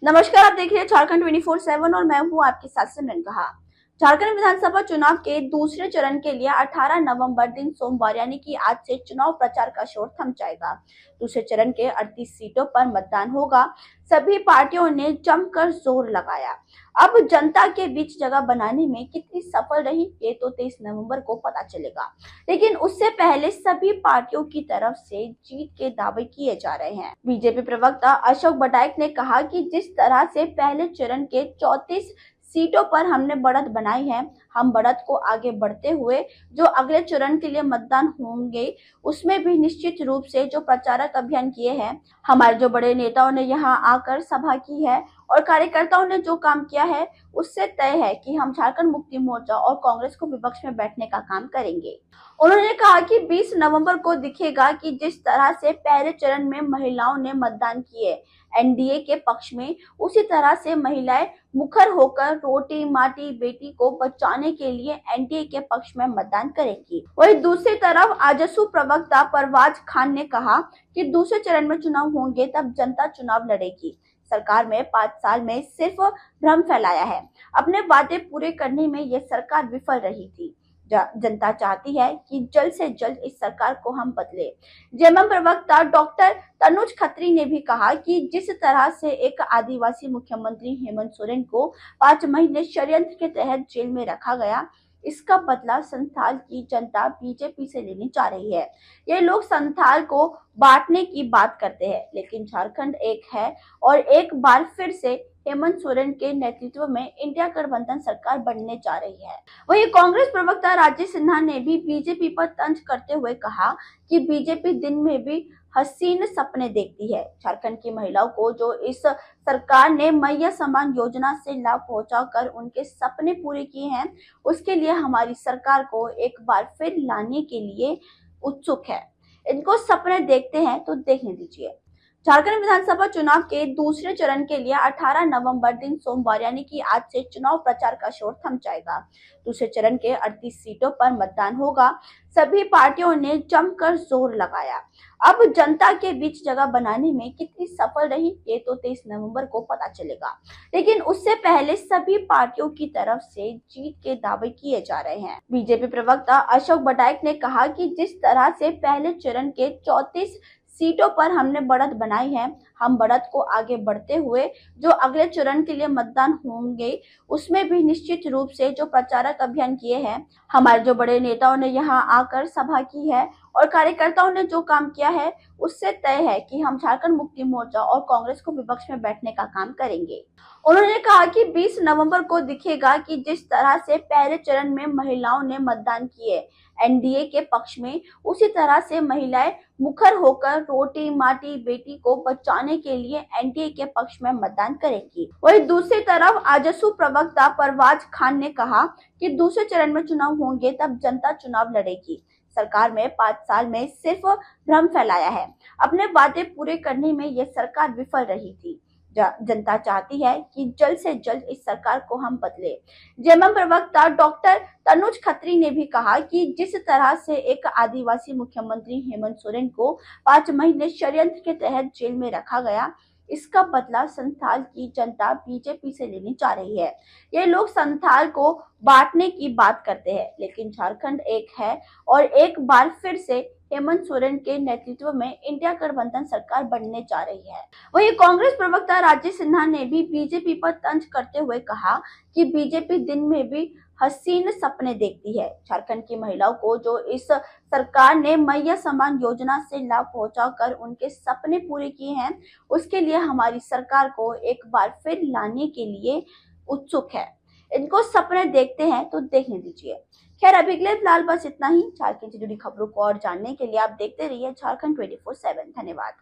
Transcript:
नमस्कार, आप देख रहे हैं झारखंड 24/7 और मैं हूं आपके साथ सिमरन कहा। झारखंड विधानसभा चुनाव के दूसरे चरण के लिए 18 नवंबर दिन सोमवार यानी कि आज से चुनाव प्रचार का शोर थम जाएगा। दूसरे चरण के 38 सीटों पर मतदान होगा। सभी पार्टियों ने जमकर जोर लगाया। अब जनता के बीच जगह बनाने में कितनी सफल रही ये तो 23 नवंबर को पता चलेगा। लेकिन उससे पहले सभी पार्टियों की तरफ से जीत के दावे किए जा रहे हैं। बीजेपी प्रवक्ता अशोक बटाइक ने कहा कि जिस तरह से पहले चरण के 34 सीटों पर हमने बढ़त बनाई है, हम बढ़त को आगे बढ़ते हुए जो अगले चरण के लिए मतदान होंगे उसमें भी निश्चित रूप से जो प्रचारक अभियान किए हैं, हमारे जो बड़े नेताओं ने यहाँ आकर सभा की है और कार्यकर्ताओं ने जो काम किया है उससे तय है कि हम झारखंड मुक्ति मोर्चा और कांग्रेस को विपक्ष में बैठने का काम करेंगे। उन्होंने कहा कि 20 नवंबर को दिखेगा कि जिस तरह से पहले चरण में महिलाओं ने मतदान किए एनडीए के पक्ष में, उसी तरह से महिलाएं मुखर होकर रोटी माटी बेटी को बचाने के लिए एनडीए के पक्ष में मतदान करेंगी। वहीं दूसरी तरफ आजसू प्रवक्ता परवाज खान ने कहा कि दूसरे चरण में चुनाव होंगे तब जनता चुनाव लड़ेगी। सरकार में 5 साल में सिर्फ भ्रम फैलाया है। अपने वादे पूरे करने में ये सरकार विफल रही थी। जनता चाहती है कि जल्द से जल्द इस सरकार को हम बदले। जेएमएम प्रवक्ता डॉक्टर तनुज खत्री ने भी कहा कि जिस तरह से एक आदिवासी मुख्यमंत्री हेमंत सोरेन को 5 महीने षड्यंत्र के तहत जेल में रखा गया, इसका बदला संथाल की जनता बीजेपी से लेने जा रही है। ये लोग संथाल को बांटने की बात करते हैं, लेकिन झारखंड एक है और एक बार फिर से हेमंत सोरेन के नेतृत्व में इंडिया गठबंधन सरकार बनने जा रही है। वहीं कांग्रेस प्रवक्ता राजेश सिन्हा ने भी बीजेपी पर तंज करते हुए कहा कि बीजेपी दिन में भी हसीन सपने देखती है। झारखंड की महिलाओं को जो इस सरकार ने मैया समान योजना से लाभ पहुंचाकर उनके सपने पूरे किए हैं, उसके लिए हमारी सरकार को एक बार फिर लाने के लिए उत्सुक है। इनको सपने देखते हैं तो देखने दीजिए। झारखंड विधानसभा चुनाव के दूसरे चरण के लिए 18 नवंबर दिन सोमवार यानी कि आज से चुनाव प्रचार का शोर थम जाएगा। दूसरे चरण के 38 सीटों पर मतदान होगा। सभी पार्टियों ने जमकर जोर लगाया। अब जनता के बीच जगह बनाने में कितनी सफल रही ये तो 23 नवंबर को पता चलेगा। लेकिन उससे पहले सभी पार्टियों की तरफ से जीत के दावे किए जा रहे हैं। बीजेपी प्रवक्ता अशोक बटाइक ने कहा कि जिस तरह से पहले चरण के 34 सीटों पर हमने बढ़त बनाई है, हम बढ़त को आगे बढ़ते हुए जो अगले चरण के लिए मतदान होंगे उसमें भी निश्चित रूप से जो प्रचारक अभियान किए हैं, हमारे जो बड़े नेताओं ने यहाँ आकर सभा की है और कार्यकर्ताओं ने जो काम किया है उससे तय है कि हम झारखंड मुक्ति मोर्चा और कांग्रेस को विपक्ष में बैठने का काम करेंगे। उन्होंने कहा कि 20 नवंबर को दिखेगा कि जिस तरह से पहले चरण में महिलाओं ने मतदान किए एनडीए के पक्ष में, उसी तरह से महिलाएं मुखर होकर रोटी माटी बेटी को बचाने के लिए एनडीए के पक्ष में मतदान करेंगी। वहीं दूसरी तरफ आजसू प्रवक्ता परवाज खान ने कहा कि दूसरे चरण में चुनाव होंगे तब जनता चुनाव लड़ेगी। सरकार में 5 साल में सिर्फ भ्रम फैलाया है। अपने वादे पूरे करने में ये सरकार विफल रही थी। जनता चाहती है कि जल्द से जल्द इस सरकार को हम बदले। जेएमएम प्रवक्ता डॉक्टर तनुज खत्री ने भी कहा कि जिस तरह से एक आदिवासी मुख्यमंत्री हेमंत सोरेन को 5 महीने षड्यंत्र के तहत जेल में रखा गया, इसका बदला संथाल की जनता बीजेपी से लेने जा रही है। ये लोग संथाल को बांटने की बात करते हैं, लेकिन झारखंड एक है और एक बार फिर से हेमंत सोरेन के नेतृत्व में इंडिया गठबंधन सरकार बनने जा रही है। वहीं कांग्रेस प्रवक्ता राजेश सिन्हा ने भी बीजेपी पर तंज करते हुए कहा कि बीजेपी दिन में भी हसीन सपने देखती है। झारखंड की महिलाओं को जो इस सरकार ने मैया समान योजना से लाभ पहुंचाकर उनके सपने पूरे किए हैं, उसके लिए हमारी सरकार को एक बार फिर लाने के लिए उत्सुक है। इनको सपने देखते हैं तो देखने दीजिए। खैर, अभी के लिए फिलहाल बस इतना ही। झारखंड से जुड़ी खबरों को और जानने के लिए आप देखते रहिए झारखंड 24/7। धन्यवाद।